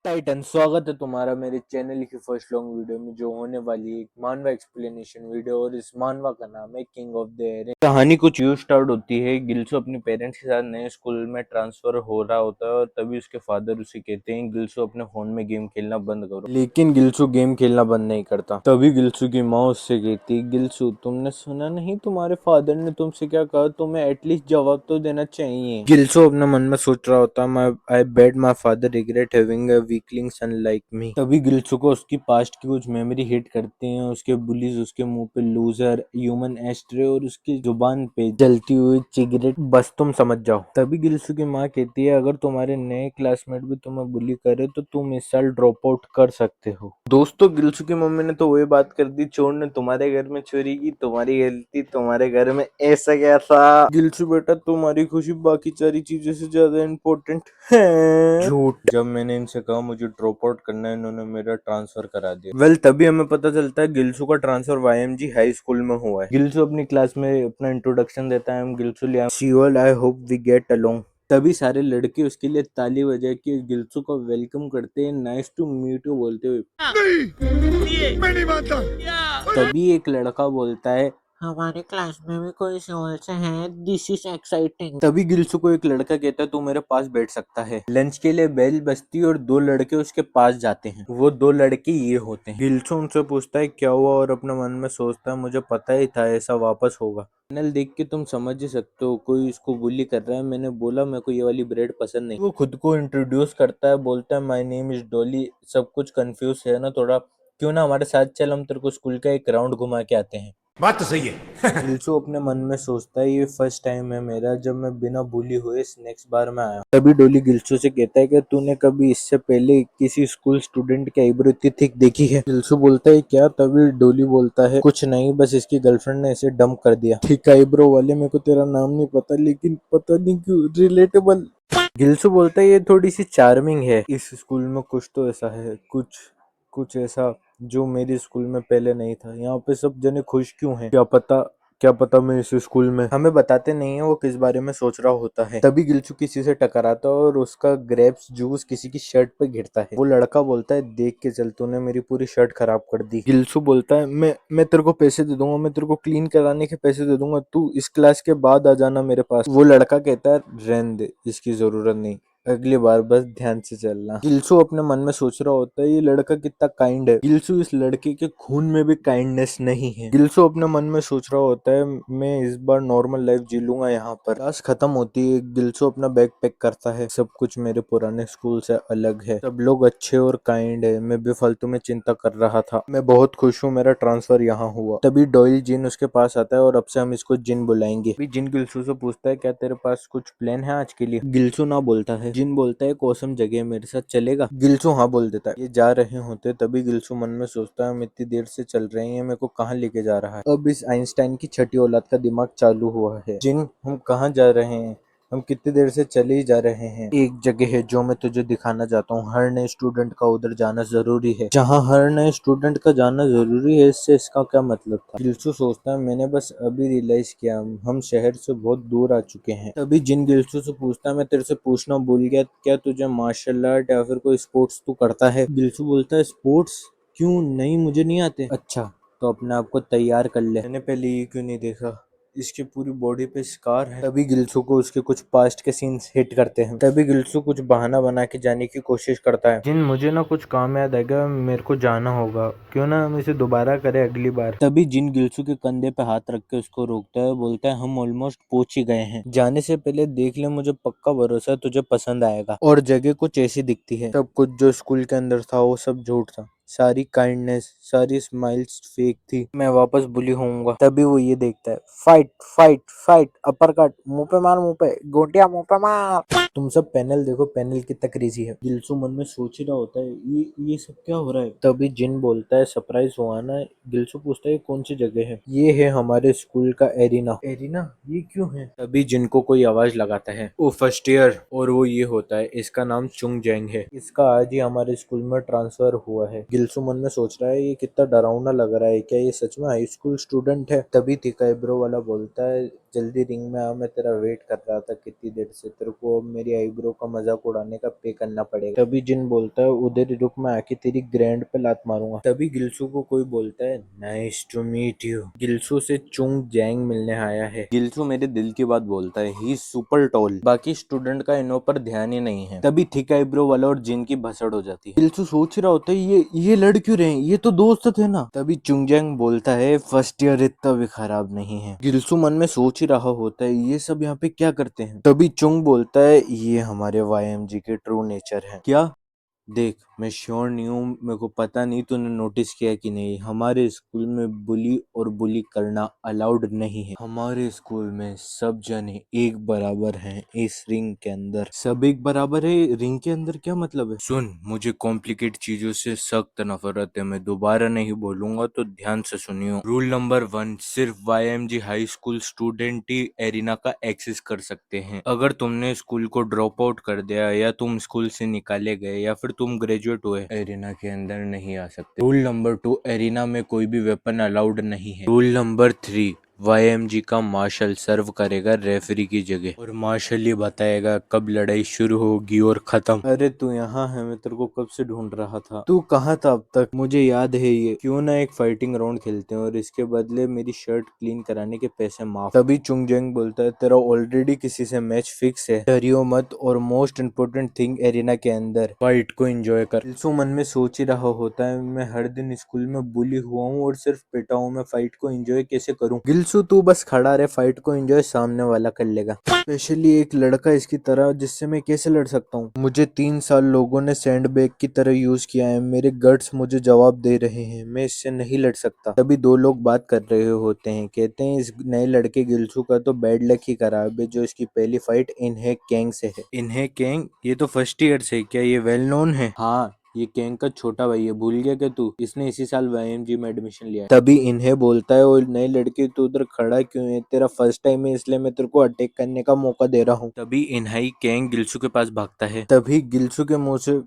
Titan, स्वागत है तुम्हारा मेरे चैनल की फर्स्ट लॉन्ग वीडियो में जो होने वाली है एक मानवा एक्सप्लेनेशन वीडियो। और इस मानवा का नाम है किंग ऑफ द एयर। कहानी कुछ यूं स्टार्ट होती है। गिल्सो अपने पेरेंट्स के साथ नए स्कूल में ट्रांसफर हो रहा होता है और तभी उसके फादर उसे कहते हैं गिल्सो अपने फोन में गेम खेलना बंद करो। लेकिन गिल्सो गेम खेलना बंद नहीं करता। तभी गिल्सो की माँ उससे कहती है, गिल्सो तुमने सुना नहीं तुम्हारे फादर ने तुमसे क्या कहा, तुम्हें एटलीस्ट जवाब तो देना चाहिए। गिल्सो अपने मन में सोच रहा होता, I bet my father regret having a weakling son like me. तभी गिल्सो को उसकी पास्ट की कुछ मेमोरी हिट करते हैं। उसके बुलीज, उसके मुंह पे लूजर, ह्यूमन एस्ट्रे और उसकी जुबान पे जलती हुई सिगरेट, बस तुम समझ जाओ। तभी गिल्सो की माँ कहती है, अगर तुम्हारे नए क्लासमेट भी तुम्हें बुली करे तो तुम इस साल ड्रॉप आउट कर सकते हो। दोस्तों, गिल्सो की मम्मी ने तो वही बात कर दी, चोर ने तुम्हारे घर में चोरी की, तुम्हारी गलती, तुम्हारे घर में ऐसा क्या था। गिल्सो बेटा, तुम्हारी खुशी बाकी सारी चीजों से ज्यादा इम्पोर्टेंट है। झूठ। जब मैंने इनसे कहा मुझे ड्रॉप आउट करना है, इन्होंने मेरा ट्रांसफर करा दिया। वेल, तभी हमें पता चलता है गिल्सो का ट्रांसफर वाईएमजी हाई स्कूल में हुआ है। गिल्सो अपनी क्लास में अपना इंट्रोडक्शन देता है, गिल्सो लिया सीओल, I hope we get along. तभी सारे लड़के उसके लिए ताली बजा के गिल्सो का वेलकम करते हैं, नाइस टू मीट यू बोलते हुए। नहीं, मैं नहीं मानता। तभी एक लड़का बोलता है, हमारे क्लास में भी कोई से है, दिस इज एक्साइटिंग। तभी गिल्सो को एक लड़का कहता है, तू मेरे पास बैठ सकता है। लंच के लिए बेल बजती और दो लड़के उसके पास जाते हैं। वो दो लड़के ये होते हैं। गिल्सो उनसे पूछता है क्या हुआ और अपने मन में सोचता है, मुझे पता ही था ऐसा वापस होगा। पैनल देख के तुम समझ ही सकते हो कोई इसको बुली कर रहा है। मैंने बोला मेरे को ये वाली ब्रेड पसंद नहीं। वो खुद को इंट्रोड्यूस करता है, बोलता है माय नेम इज डॉली। सब कुछ कंफ्यूज है ना थोड़ा, क्यों ना हमारे साथ चल, हम तेरे को स्कूल का एक राउंड घुमा के आते हैं। बात तो सही है। गिल्सो अपने मन में सोचता है, ये फर्स्ट टाइम है मेरा जब मैं बिना बुली हुए स्नेक्स बार में आया। तभी डोली गिल्सो से कहता है कि तूने कभी इससे पहले किसी स्कूल स्टूडेंट की आईब्रो इतनी थिक देखी है। गिल्सो बोलता है क्या। तभी डोली बोलता है कुछ नहीं, बस इसकी गर्लफ्रेंड ने इसे डंप कर दिया। थिक आईब्रो वाले, मेरे को तेरा नाम नहीं पता लेकिन पता नहीं क्यों रिलेटेबल। गिल्सो बोलता है ये थोड़ी सी चार्मिंग है। इस स्कूल में कुछ तो ऐसा है, कुछ कुछ ऐसा जो मेरे स्कूल में पहले नहीं था। यहाँ पे सब जने खुश क्यों हैं, क्या पता मैं इस स्कूल में। हमें बताते नहीं है वो किस बारे में सोच रहा होता है। तभी गिल्सू किसी से टकराता है और उसका ग्रेप्स जूस किसी की शर्ट पे गिरता है। वो लड़का बोलता है देख के चल, तूने मेरी पूरी शर्ट खराब कर दी। गिल्सू बोलता है मैं तेरे को पैसे दे दूंगा, मैं तेरे को क्लीन कराने के पैसे दे दूंगा, तू इस क्लास के बाद आ जाना मेरे पास। वो लड़का कहता है रहने दे, इसकी जरूरत नहीं, अगली बार बस ध्यान से चलना। गिल्सू अपने मन में सोच रहा होता है ये लड़का कितना काइंड है। गिल्सू इस लड़के के खून में भी काइंडनेस नहीं है। गिल्सू अपने मन में सोच रहा होता है मैं इस बार नॉर्मल लाइफ जी लूंगा यहाँ पर। क्लास खत्म होती है, गिल्सू अपना बैग पैक करता है। सब कुछ मेरे पुराने स्कूल से अलग है, सब लोग अच्छे और काइंड है, मैं बेफालतू में चिंता कर रहा था। मैं बहुत खुश हूँ मेरा ट्रांसफर यहाँ हुआ। तभी डॉयल जिन उसके पास आता है और अब से हम इसको जिन बुलाएंगे। अभी जिन गिल्सू से पूछता है क्या तेरे पास कुछ प्लान है आज के लिए। गिल्सू ना बोलता है। जिन बोलता है कोसम जगह है, मेरे साथ चलेगा। गिल्सू हाँ बोल देता है। ये जा रहे होते तभी गिल्सू मन में सोचता है हम इतनी देर से चल रहे हैं, मेरे को कहाँ लेके जा रहा है। अब इस आइंस्टाइन की छठी औलाद का दिमाग चालू हुआ है। जिन हम कहाँ जा रहे हैं, हम कितनी देर से चले ही जा रहे हैं। एक जगह है जो मैं तुझे दिखाना चाहता हूँ, हर नए स्टूडेंट का उधर जाना जरूरी है। जहाँ हर नए स्टूडेंट का जाना जरूरी है, इससे इसका क्या मतलब था। गिल्सू सोचता है मैंने बस अभी रियलाइज किया हम शहर से बहुत दूर आ चुके हैं। तभी जिन गिल्सू से पूछता है मैं तेरे से पूछना भूल गया, क्या तुझे मार्शल आर्ट या फिर कोई स्पोर्ट्स तू करता है। गिल्सू बोलता है स्पोर्ट्स क्यों नहीं, मुझे नहीं आते। अच्छा तो अपने आप को तैयार कर ले, मैंने पहले ये क्यों नहीं देखा, इसकी पूरी बॉडी पे स्कार है। तभी गिल्सू को उसके कुछ पास्ट के सीन्स हिट करते हैं। तभी गिल्सू कुछ बहाना बना के जाने की कोशिश करता है। जिन मुझे ना कुछ काम याद आ गया, मेरे को जाना होगा, क्यों ना हम इसे दोबारा करें अगली बार। तभी जिन गिल्सू के कंधे पे हाथ रख के उसको रोकता है, बोलता है हम ऑलमोस्ट पहुंच ही गए हैं, जाने से पहले देख ले, मुझे पक्का भरोसा है तुझे पसंद आएगा। और जगह कुछ ऐसी दिखती है, सब कुछ जो स्कूल के अंदर था वो सब झूठ था, सारी काइंडनेस, सारी स्माइल्स फेक थी, मैं वापस बुली होऊंगा। तभी वो ये देखता है, fight fight fight, upper cut, मुंह पे मार, मुंह पे गोटिया, मुंह पे मार। तुम सब पैनल देखो, पैनल कितना क्रेजी है। गिल्सू मन में सोच ही रहा होता है ये सब क्या हो रहा है। तभी जिन बोलता है सरप्राइज हुआ ना। गिल्सू पूछता है कौन सी जगह है। ये है हमारे स्कूल का एरिना। एरिना ये क्यों है। तभी जिनको कोई आवाज लगाता है, वो फर्स्ट ईयर, और वो ये होता है, इसका नाम चुंग जैंग है, इसका आज ही हमारे स्कूल में ट्रांसफर हुआ है। गिल्सू मन में सोच रहा है ये कितना डरावना लग रहा है, क्या ये सच में हाई स्कूल स्टूडेंट है। तभी थिक आईब्रो वाला बोलता है जल्दी रिंग में आ, मैं तेरा वेट कर रहा था कितनी देर से, तेरे को अब मेरी आईब्रो का मजाक उड़ाने का पे करना पड़ेगा। तभी जिन बोलता है उधर ही रुक, मैं आके तेरी ग्रैंड पे लात मारूंगा। तभी गिल्सू को कोई बोलता है नाइस टू मीट यू। गिल्सू से चुंग जैंग मिलने आया है। गिल्सू मेरे दिल की बात बोलता है, ही सुपर टॉल, बाकी स्टूडेंट का इनों पर ध्यान ही नहीं है। तभी थिक आईब्रो वाला और जिन की भसड़ हो जाती है। गिल्सू सोच रहा होता है ये लड़ क्यों रहे हैं, ये तो दोस्त थे ना। तभी चुंगजैंग बोलता है फर्स्ट ईयर इतना भी खराब नहीं है। गिल्सू मन में सोच ही रहा होता है ये सब यहाँ पे क्या करते हैं। तभी चुंग बोलता है ये हमारे वाईएमजी के ट्रू नेचर है। क्या? देख, मैं श्योर नहीं हूँ, मेरे को पता नहीं तूने नोटिस किया कि नहीं, हमारे स्कूल में बुली और बुली करना अलाउड नहीं है। हमारे स्कूल में सब जने एक बराबर हैं। इस रिंग के अंदर सब एक बराबर है। रिंग के अंदर क्या मतलब है? सुन, मुझे कॉम्प्लिकेट चीजों से सख्त नफरत है, मैं दोबारा नहीं बोलूंगा तो ध्यान से सुनियो। रूल नंबर 1, सिर्फ वाईएमजी हाई स्कूल स्टूडेंट ही एरिना का एक्सेस कर सकते हैं। अगर तुमने स्कूल को ड्रॉप आउट कर दिया या तुम स्कूल से निकाले गए या फिर तुम ग्रेजुएट हुए, एरिना के अंदर नहीं आ सकते। रूल नंबर 2, एरिना में कोई भी वेपन अलाउड नहीं है। रूल नंबर 3, वाईएमजी का मार्शल सर्व करेगा रेफरी की जगह, और मार्शल ही बताएगा कब लड़ाई शुरू होगी और खत्म। अरे तू यहाँ है, मैं तेरे को कब से ढूंढ रहा था। तू कहाँ था अब तक? मुझे याद है ये, क्यों ना एक फाइटिंग राउंड खेलते हैं और इसके बदले मेरी शर्ट क्लीन कराने के पैसे माफ। तभी चुंगजेंग बोलता है तेरा ऑलरेडी किसी से मैच फिक्स है, डरियो मत, और मोस्ट इम्पोर्टेंट थिंग एरिना के अंदर फाइट को एंजॉय कर। गिल्सू मन में सोच ही रहा होता है मैं हर दिन स्कूल में बुली हुआ हूँ और सिर्फ पिटा हूँ, मैं फाइट को एंजॉय कैसे करूँ। गिल्सू तू बस खड़ा रहे, फाइट को एंजॉय सामने वाला कर लेगा, स्पेशली एक लड़का इसकी तरह जिससे मैं कैसे लड़ सकता हूँ। मुझे 3 साल लोगों ने सैंडबैग की तरह यूज किया है, मेरे गट्स मुझे जवाब दे रहे हैं, मैं इससे नहीं लड़ सकता। तभी दो लोग बात कर रहे होते हैं, कहते हैं इस नए लड़के गिल्सू का तो बैड लक ही खराब है जो इसकी पहली फाइट इन्हे कैंग से है। इन्हे कैंग? ये तो फर्स्ट ईयर से, क्या ये वेल नोन है? हाँ, ये कैंग का छोटा भाई है, भूल गया क्या तू? इसने इसी साल वाईएमजी में एडमिशन लिया है। तभी इन्हें बोलता है और नए लड़के तू उधर खड़ा क्यों है, तेरा फर्स्ट टाइम है इसलिए मैं तेरे को अटैक करने का मौका दे रहा हूँ। तभी इन्हाई कैंग गिल्सू के पास भागता है। तभी गिल्सू के मुंह से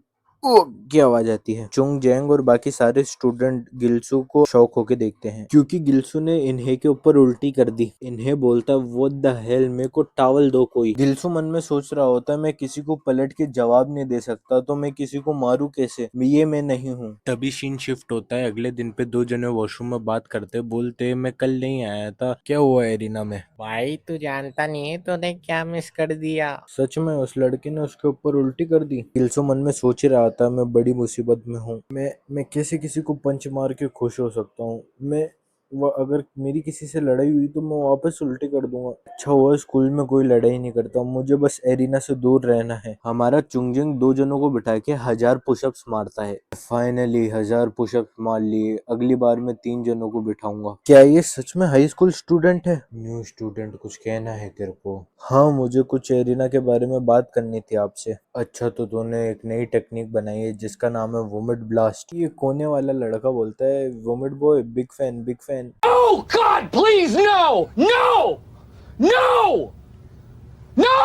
ओ की आवाज आती है। चुंग जैंग और बाकी सारे स्टूडेंट गिल्सू को शौक होके देखते हैं क्योंकि गिल्सू ने इन्हे के ऊपर उल्टी कर दी। इन्हें बोलता है व्हाट द हेल, मेरे को टॉवल दो कोई। गिल्सू मन में सोच रहा होता है मैं किसी को पलट के जवाब नहीं दे सकता तो मैं किसी को मारू कैसे, ये मैं नहीं हूँ। तभी सीन शिफ्ट होता है अगले दिन पे, दो जने वॉशरूम में बात करते बोलते मैं कल नहीं आया था, क्या हुआ एरिना में? भाई तू जानता नहीं है तूने क्या मिस कर दिया। सच में उस लड़के ने उसके ऊपर उल्टी कर दी। गिल्सो मन में सोच ही रहा था मैं बड़ी मुसीबत में हूँ, मैं कैसे किसी को पंच मार के खुश हो सकता हूँ। मैं वो अगर मेरी किसी से लड़ाई हुई तो मैं वापस उल्टी कर दूंगा। अच्छा हुआ स्कूल में कोई लड़ाई नहीं करता, मुझे बस एरिना से दूर रहना है। हमारा चुंगजिंग दो जनों को बिठा के 1000 पुशअप्स मारता है। फाइनली 1000 पुशअप्स मार लिए, अगली बार मैं 3 जनों को बिठाऊंगा। क्या ये सच में हाई स्कूल स्टूडेंट है? न्यू स्टूडेंट, कुछ कहना है तेरे को? हाँ, मुझे कुछ एरिना के बारे में बात करनी थी आपसे। अच्छा, तो तूने एक नई टेक्निक बनाई है जिसका नाम है वोमिट ब्लास्ट। ये कोने वाला लड़का बोलता है vomit boy, big fan big fan. Oh God, please no, no, no, no!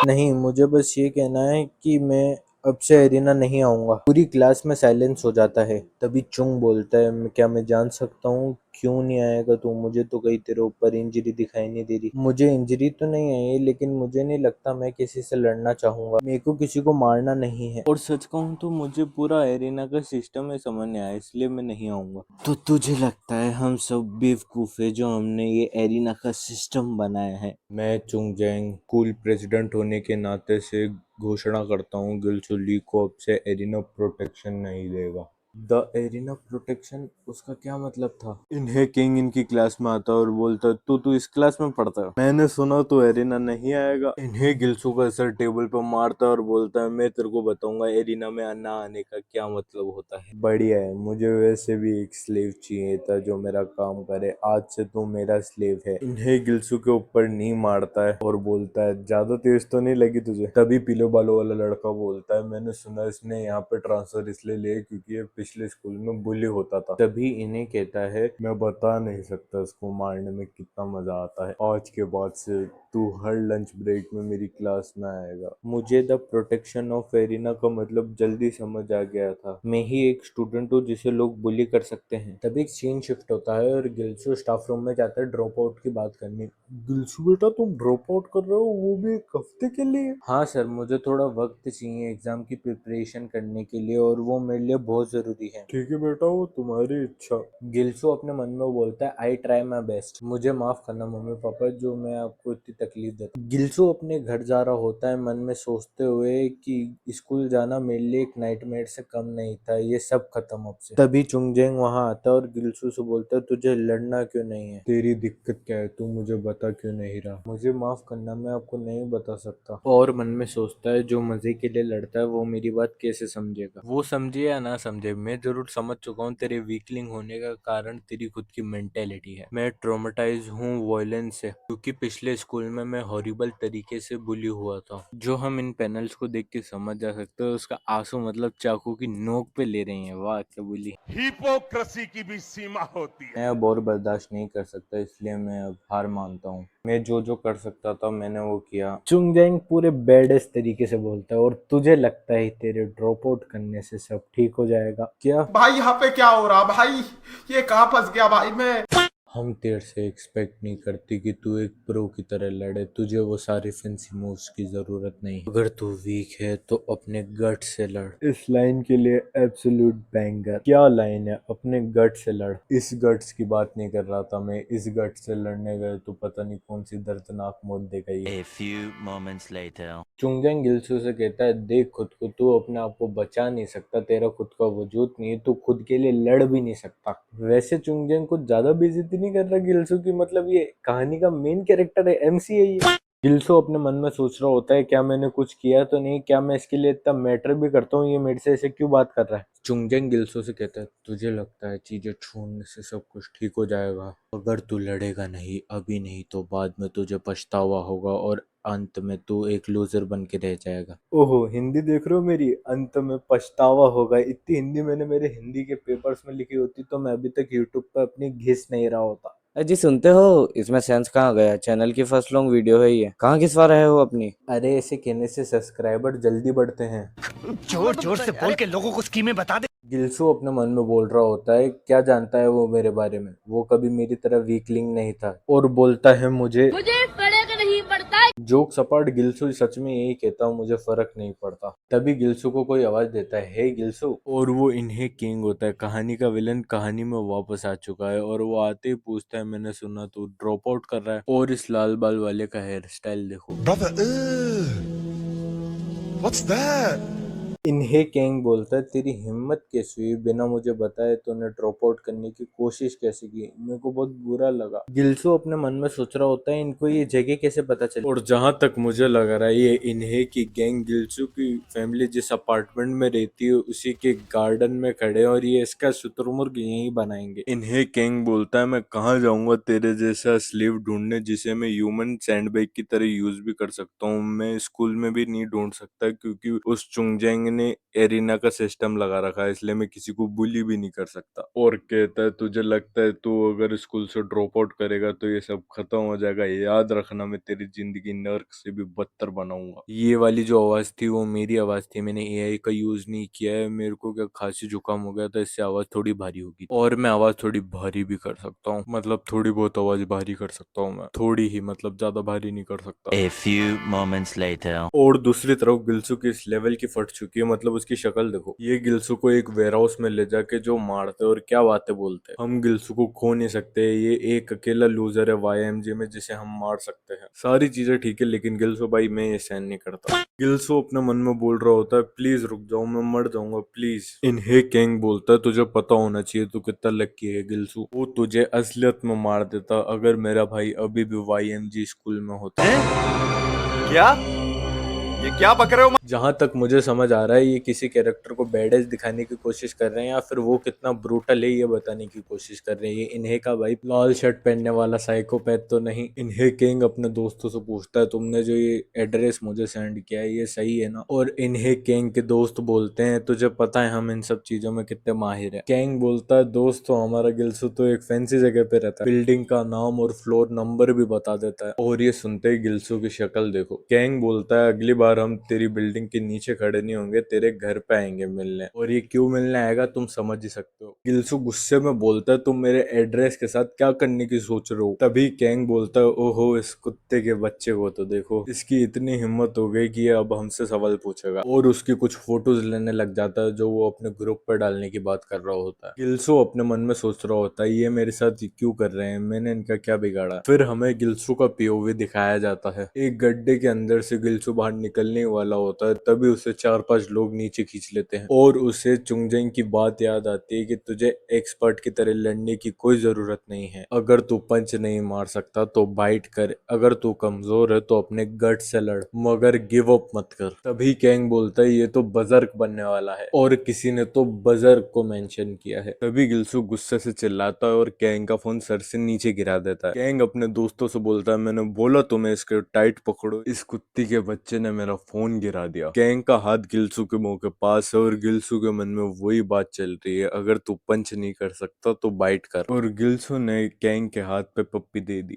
नहीं, मुझे बस ये कहना है कि मैं अब से एरिना नहीं आऊंगा। पूरी क्लास में साइलेंस हो जाता है। तभी चुंग बोलता है क्या मैं जान सकता हूँ क्यों नहीं आएगा तू? मुझे तो कहीं तेरे ऊपर इंजरी दिखाई नहीं दे रही। मुझे इंजरी तो नहीं आई लेकिन मुझे नहीं लगता मैं किसी से लड़ना चाहूंगा, मेरे को किसी को मारना नहीं है, और सच कहूँ तो मुझे पूरा एरिना का सिस्टम है समझ नहीं आया, इसलिए मैं नहीं आऊंगा। तो तुझे लगता है हम सब बेवकूफ है जो हमने ये एरिना का सिस्टम बनाया है? मैं चुंगजेंग स्कूल प्रेसिडेंट होने के नाते से घोषणा करता हूँ गिल्सू ली को अब से एरिना प्रोटेक्शन नहीं देगा। द एरिना प्रोटेक्शन, उसका क्या मतलब था? इन्हें किंग इनकी क्लास में आता और बोलता तू इस क्लास में पढ़ता है, मैंने सुना तो एरिना नहीं आएगा। इन्हें गिल्सू का सर टेबल पर मारता और बोलता है मैं तेरे को बताऊंगा एरिना में आना आने का क्या मतलब होता है। बढ़िया है, मुझे वैसे भी एक स्लेव चाहिए था जो मेरा काम करे, आज से तू मेरा स्लेव है। इन्हें गिल्सू के ऊपर नी मारता है और बोलता है ज्यादा तेज तो नहीं लगी तुझे? तभी पीले बालों वाला लड़का बोलता है मैंने सुना इसने यहाँ पे ट्रांसफर इसलिए लिया क्योंकि ये पिछले स्कूल में बुली होता था, तभी इन्हें कहता है मैं बता नहीं सकता इसको मारने में कितना मजा आता है। आज के बाद से तू हर लंच ब्रेक में मेरी क्लास में आएगा। मुझे द प्रोटेक्शन ऑफ एरिना का मतलब जल्दी समझ आ गया था। मैं ही एक स्टूडेंट हूँ जिसे लोग बुली कर सकते हैं। तभी एक सीन शिफ्ट होता है और गिल्सू स्टाफ रूम में जाता है ड्रॉप आउट की बात करने। गिल्सू बेटा तुम ड्रॉप आउट कर रहे हो, वो भी एक हफ्ते के लिए? हाँ सर, मुझे थोड़ा वक्त चाहिए एग्जाम की प्रिपरेशन करने के लिए और वो मेरे लिए बहुत जरूरी है। ठीक है बेटा, वो तुम्हारी इच्छा। गिल्सू अपने मन में बोलता है आई ट्राई माई बेस्ट। मुझे माफ करना मम्मी पापा जो मैं आपको इतनी तकलीफ देता। गिल्सू अपने घर जा रहा होता है मन में सोचते हुए कि स्कूल जाना मेरे लिए एक नाइटमेयर से कम नहीं था, ये सब खत्म अब से। तभी चुंगजेंग वहां आता है और गिल्सू से बोलता है तुझे लड़ना क्यों नहीं है, तेरी दिक्कत क्या है, तू मुझे बता क्यों नहीं रहा। मुझे माफ करना, मैं आपको नहीं बता सकता। और मन में सोचता है जो मजे के लिए लड़ता है वो मेरी बात कैसे समझेगा। वो समझे या ना समझे, मैं जरूर समझ चुका हूँ तेरे वीकलिंग होने का कारण तेरी खुद की मेंटेलिटी है। मैं ट्रोमेटाइज हूँ वायलेंस से, क्योंकि पिछले स्कूल में मैं हॉरिबल तरीके से बुली हुआ था। जो हम इन पैनल्स को देख के समझ जा सकते हैं उसका आंसू मतलब चाकू की नोक पे ले रही है। वाह क्या बुली। हिपोक्रेसी की भी सीमा होती है। मैं अब और बर्दाश्त नहीं कर सकता, इसलिए मैं अब हार मानता हूँ। मैं जो जो कर सकता था मैंने वो किया। चुंगजेंग पूरे बैडेस्ट तरीके से बोलता है और तुझे लगता है तेरे ड्रॉप आउट करने से सब ठीक हो जाएगा क्या? भाई यहाँ पे क्या हो रहा भाई, ये कहाँ फंस गया भाई मैं। हम तेरे से एक्सपेक्ट नहीं करती कि तू एक प्रो की तरह लड़े, तुझे वो सारी फैंसी मूव्स की जरूरत नहीं। अगर तू वीक है तो अपने गट से लड़। इस लाइन के लिए एब्सोल्यूट बैंगर। क्या लाइन है, अपने गट से लड़। इस गट्स की बात नहीं कर रहा था मैं, इस गट से लड़ने गए तो पता नहीं कौन सी दर्दनाक मौत देगा ये। A few moments later. चुंगजेंग गिल्सू से कहता है देख खुद को, तू अपने आप को बचा नहीं सकता, तेरा खुद का वजूद नहीं है, तू खुद के लिए लड़ भी नहीं सकता। वैसे चुंगजेंग कुछ ज्यादा बेइज्जती नहीं कर रहा गिल्सू की, मतलब ये कहानी का मेन कैरेक्टर है, एमसी है ये। गिल्सू अपने मन में सोच रहा होता है क्या मैंने कुछ किया तो नहीं, क्या मैं इसके लिए इतना मैटर भी करता हूँ, ये मेरे से ऐसे क्यों बात कर रहा है। चुंगजेंग गिल्सू से कहता है तुझे लगता है चीजें छोड़ने से सब कुछ ठीक हो जाएगा? अगर तू लड़ेगा नहीं अभी नहीं तो बाद में तुझे पछतावा होगा और अंत में तू एक लूजर बन के रह जाएगा। ओहो, हिंदी देख रहे हो मेरी? अंत में पछतावा होगा, इतनी हिंदी मैंने मेरे हिंदी के पेपर्स में लिखी होती तो मैं अभी तक यूट्यूब पर अपनी घिस नहीं रहा होता। अजी सुनते हो, इसमें सेंस कहाँ गया? चैनल की फर्स्ट लॉन्ग वीडियो है ये, कहाँ घिसवा रहे हो अपनी? अरे ऐसे कहने से सब्सक्राइबर जल्दी बढ़ते हैं। जोर जोर से बोल के लोगों को स्कीमें बता दे। गिल्सू अपने मन में बोल रहा होता है क्या जानता है वो मेरे बारे में, वो कभी मेरी तरह वीकलिंग नहीं था। और बोलता है मुझे फर्क नहीं पड़ता। जोक सपाट गिल्सू सच में यही कहता हूँ, मुझे फर्क नहीं पड़ता। तभी गिल्सू को कोई आवाज देता है हे गिल्सू, और वो इन्हें किंग होता है। कहानी का विलन कहानी में वापस आ चुका है और वो आते ही पूछता है मैंने सुना तू ड्रॉप आउट कर रहा है, और इस लाल बाल वाले का हेयर स्टाइल देखो। Brother, what's that? इन्हें किंग बोलता है तेरी हिम्मत कैसी हुई, बिना मुझे बताए तूने ड्रॉप आउट करने की कोशिश कैसे की, मेरे को बहुत बुरा लगा। गिल्सू अपने मन में सोच रहा होता है इनको ये जगह कैसे पता चली। और जहां तक मुझे लग रहा है ये इन्हें की गैंग गिल्सू की फैमिली जिस अपार्टमेंट में रहती है उसी के गार्डन में खड़े हैं और ये इसका शुतुरमुर्ग यहीं बनाएंगे। इन्हें किंग बोलता है मैं कहाँ जाऊंगा तेरे जैसा स्लीव ढूंढने जिसे मैं ह्यूमन सैंडबैग की तरह यूज भी कर सकता हूँ। मैं स्कूल में भी नहीं ढूंढ सकता क्योंकि उस चुंगजेंग ने एरिना का सिस्टम लगा रखा है, इसलिए मैं किसी को बुली भी नहीं कर सकता। और कहता है तुझे लगता है तू अगर स्कूल से ड्रॉप आउट करेगा तो ये सब खत्म हो जाएगा, याद रखना मैं तेरी जिंदगी नर्क से भी बदतर बनाऊंगा। ये वाली जो आवाज थी वो मेरी आवाज थी, मैंने एआई का यूज नहीं किया है। मेरे को क्या खांसी जुकाम हो गया था, इससे आवाज थोड़ी भारी होगी और मैं आवाज थोड़ी भारी भी कर सकता हूँ, मतलब थोड़ी बहुत आवाज भारी कर सकता हूँ मैं, थोड़ी ही, मतलब ज्यादा भारी नहीं कर सकता। A few moments later. और दूसरी तरफ गिल्सू की इस लेवल की फट चुकी है, मतलब उसकी शक्ल देखो। ये गिल्सू को एक वेयर हाउस में ले जाके जो मारते और क्या बातें बोलते हैं। हम गिल्सू को खो नहीं सकते, ये एक अकेला लूजर है वाईएमजी में जिसे हम मार सकते हैं। सारी चीजें ठीक है लेकिन गिल्सू भाई मैं ये सहन नहीं करता। गिल्सू अपने मन में बोल रहा होता है प्लीज रुक जाओ, मैं मर जाऊंगा प्लीज। इन्हें किंग बोलता है तुझे पता होना चाहिए तू कितना लकी है गिल्सू, वो तुझे असलियत में मार देता अगर मेरा भाई अभी भी वाईएमजी स्कूल में होता। क्या? ये क्या बक रहे हो? जहां तक मुझे समझ आ रहा है ये किसी कैरेक्टर को बैडेज दिखाने की कोशिश कर रहे हैं या फिर वो कितना ब्रूटल है ये बताने की कोशिश कर रहे हैं। ये इन्हें का भाई लाल शर्ट पहनने वाला साइकोपैथ तो नहीं। इन्हें किंग अपने दोस्तों से पूछता है तुमने जो ये एड्रेस मुझे सेंड किया है ये सही है ना, और इन्हें किंग के दोस्त बोलते हैं तुझे पता है हम इन सब चीजों में कितने माहिर हैं। किंग बोलता है दोस्त तो हमारा गिल्सू तो एक फैंसी जगह पे रहता है, बिल्डिंग का नाम और फ्लोर नंबर भी बता देता है। और ये सुनते ही गिल्सू की शक्ल देखो। किंग बोलता है अगली बार हम तेरी बिल्डिंग के नीचे खड़े नहीं होंगे, तेरे घर पे आएंगे मिलने, और ये क्यों मिलने आएगा तुम समझ ही सकते हो। गिल्सू गुस्से में बोलता है तुम मेरे एड्रेस के साथ क्या करने की सोच रहे हो। तभी किंग बोलता है ओहो इस कुत्ते के बच्चे को तो देखो, इसकी इतनी हिम्मत हो गई कि ये अब हमसे सवाल पूछेगा, और उसकी कुछ फोटोज लेने लग जाता है जो वो अपने ग्रुप पर डालने की बात कर रहा होता है। गिल्सू अपने मन में सोच रहा होता है ये मेरे साथ क्यों कर रहे हैं, मैंने इनका क्या बिगाड़ा। फिर हमें गिल्सू का पीओवी दिखाया जाता है। एक गड्ढे के अंदर से गिल्सू बाहर निकलने वाला होता है तभी उसे 4-5 लोग नीचे खींच लेते हैं, और उसे चुंगजेंग की बात याद आती है कि तुझे एक्सपर्ट की तरह लड़ने की कोई जरूरत नहीं है, अगर तू पंच नहीं मार सकता तो बाइट कर, अगर तू कमजोर है तो अपने गट से लड़, मगर गिव अप मत कर। तभी कैंग बोलता है ये तो बजर्क बनने वाला है, और किसी ने तो बजर्क को मेंशन किया है। तभी गिल्सू गुस्से से चिल्लाता है और कैंग का फोन सर से नीचे गिरा देता है। कैंग अपने दोस्तों से बोलता है मैंने बोला तुम्हें इसके टाइट पकड़ो, इस कुत्ती के बच्चे ने मेरा फोन गिरा दिया। कैंग का हाथ गिल्सू के मुंह के पास है और गिल्सू के मन में वही बात चल रही है, अगर तू पंच नहीं कर सकता तो बाइट कर, और गिल्सू ने कैंग के हाथ पे पप्पी दे दी।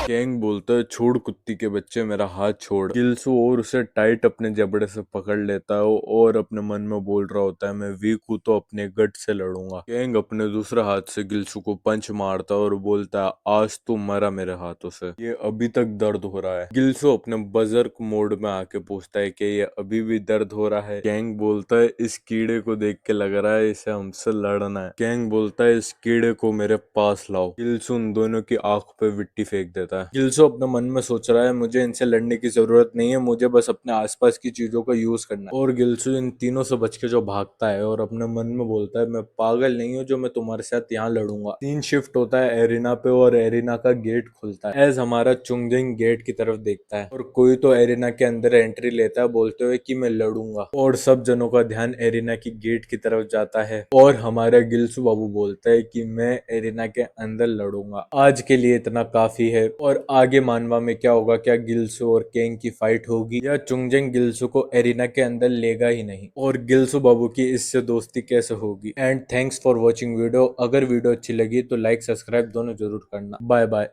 कैंग बोलता है छोड़ कुत्ती के बच्चे मेरा हाथ छोड़। गिल्सू और उसे टाइट अपने जबड़े से पकड़ लेता है और अपने मन में बोल रहा होता है मैं वीक हूँ तो अपने गट से लड़ूंगा। कैंग अपने दूसरे हाथ से गिल्सू को पंच मारता है और बोलता है आज तू मरा मेरे हाथों से, ये अभी तक दर्द हो रहा है। गिल्सू अपने बजर्क मोड में आके पूछता है कि ये अभी भी दर्द हो रहा है। कैंग बोलता है इस कीड़े को देख के लग रहा है इसे हमसे लड़ना है। कैंग बोलता है इस कीड़े को मेरे पास लाओ। गिल्सू उन दोनों की आंख पे विट्टी फेंक देता है। गिल्सू अपने मन में सोच रहा है मुझे इनसे लड़ने की जरूरत नहीं है, मुझे बस अपने आसपास की चीजों का यूज करना है। और गिल्सू इन तीनों से बच के जो भागता है और अपने मन में बोलता है मैं पागल नहीं हूँ जो मैं तुम्हारे साथ यहाँ लड़ूंगा। सीन शिफ्ट होता है एरिना पे और एरिना का गेट खुलता है। एज हमारा चुंगजिंग गेट की तरफ देखता है और कोई तो एरिना के अंदर एंट्री लेता है बोलते हुए कि मैं लड़ूंगा, और सब जनों का ध्यान एरिना की गेट की तरफ जाता है और हमारा गिल्सू बाबू बोलता है कि मैं एरिना के अंदर लड़ूंगा। आज के लिए इतना काफी है, और आगे मानवा में क्या होगा, क्या गिल्सू और कैंग की फाइट होगी या चुंगजेंग गिल्सू को एरिना के अंदर लेगा ही नहीं, और गिल्सू बाबू की इससे दोस्ती कैसे होगी। And thanks for watching video. अगर वीडियो अच्छी लगी तो लाइक सब्सक्राइब दोनों जरूर करना। Bye bye.